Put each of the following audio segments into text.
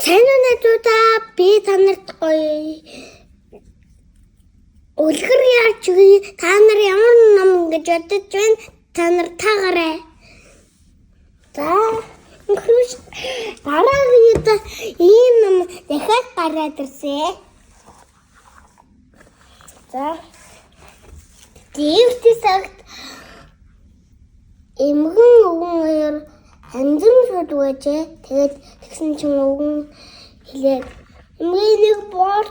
Сайн уу найзуудаа би танарт гоё үлгэр яаж үгүй та нар ямар ном гэж бодож байна та нар таарай. За дараагийн ийм ном дахиад гараад ирсэн. За дээртэйсагт эмгэн өвгөн хоёр ханзан шууд байжээ. Тэгээд тэгсэн чинь өвгөн хэлээд эмгэн нэг борч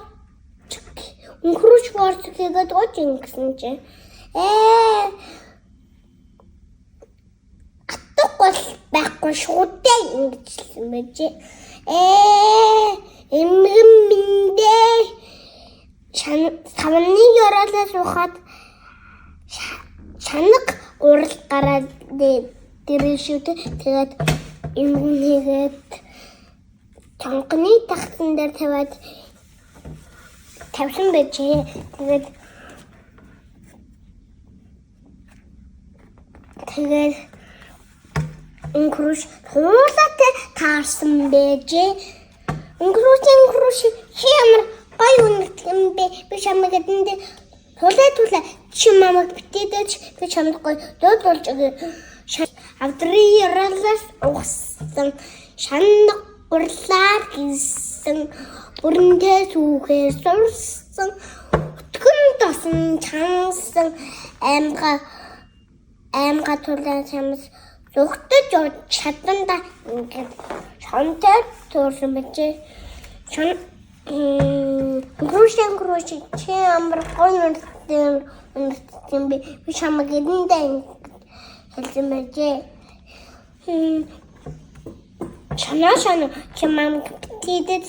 өнхрүүч борч хийгээд ууч ингэсэн чинь атахгүй байхгүй шуудаа ингэж хэлсэн байжээ. Эмгэн миндээ самны яралаа суухад чанаг урал гараад дэршүүтэй тэгээд эмгэнийгээд чанхны тагсан дээр тавьсан байжээ. Тэгээд өнхрүүч хуулаатай таарсан байжээ. Өнхрүүч ямар гоё үнэтгэн бэ? Би чамайг эдэндээ тулаа чи мамаг битээдэж би чамд гоё дууд болж өгье. Авдрын яралаас угсан шанаг урлаар хийсэн бүрэнтэй түүхээр сурсан өтгөн тосон чансан аймга тулаан чамс зүгтэж чаданда ингээд шонтой төрсөн бачээ. Гүршэн чи амар гоё үнэтгэн би чамайг эдэндээ хэлсэн байжээ. Шана чи мамаг битээдэж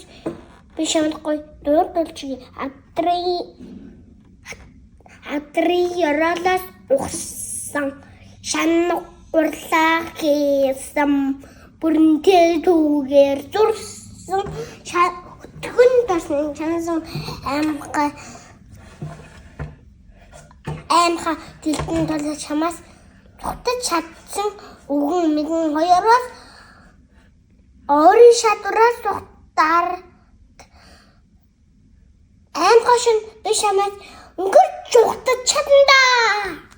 би чамд гоё дууд болж өгье. Авдрын яралаас угсан шанаг урлаа хийсэн бүрэнтэй түүгээр зурсан өтгөн тосон чансан аймга дэлтэн толгой чамаас цогтож чадсан өвгөн мэгэн хоёроос өөрийн шатураас тухтаар аймга шин би чамаас өнгөрч цогтож чадандаа.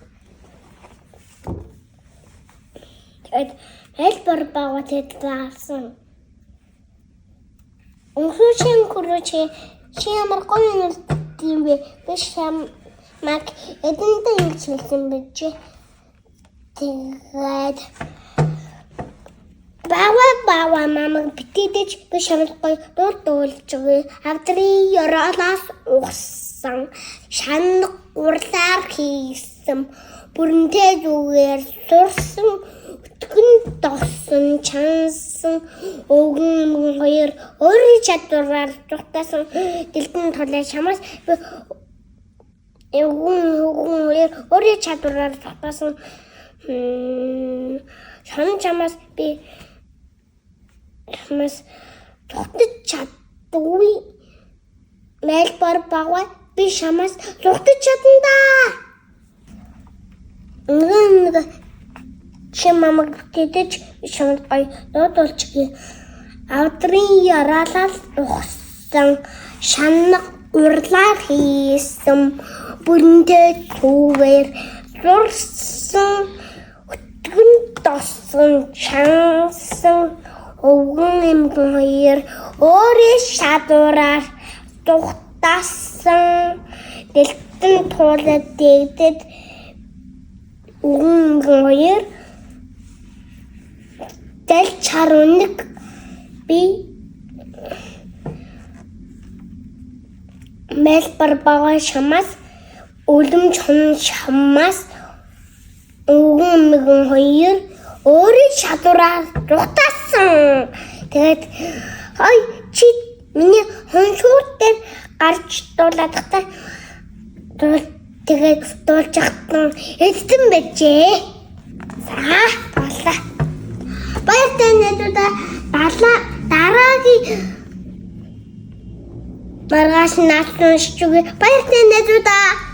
Тэгээд хэлбэр бага тэтлаасан. Өнхрүүч чи ямар гоё юм бэ? Би чамайг эдэндээ ингэж хэлсэн байжээ. Тэгээд бава мамаг битээдэж би чамд гоё дуулж өгье. Авдрын яралаас угсан шанаг урлаар хийсэн бүрэнтэй зүгээр сурсан өтгөн тосон чансан өвгөн хоёр өөрийн чадвараар зүгтсэн дэлгэн толгой чамаас өвгөн хоёр өөрийн чадвараар зүгтсэн шан чамаас би чамаас зүгтэж чаддаггүй мэлбар бага би чамаас зүгтэж чадандаа. Чи мамаг битээдэж чамд гоё дууд болж өгье. Авдрын яралаас угсан шанаг урлаар хийсэн бүрэнтэй түүгээр зурсан өтгөн тосон чансан өвгөн эмгэн хоёр өөрийн шатураар тухтаасан дэлтэн туулаад дэгдэд өвгөн эмгэн хоёр дэл чаруныг би мэлбар бага чамаас үлэм чамаас өвгөн эмгэн хоёр өөрийн чадвараар тухтаасан. Тэгээд хой чи миний хоншуур дээр гарч дуулаадахтай тэгээд дуулж ахтан эцэн байжээ. За боллоо. Баяртай найзуудаа дараагийн маргааш наацсан шүү. Баяртай найзуудаа.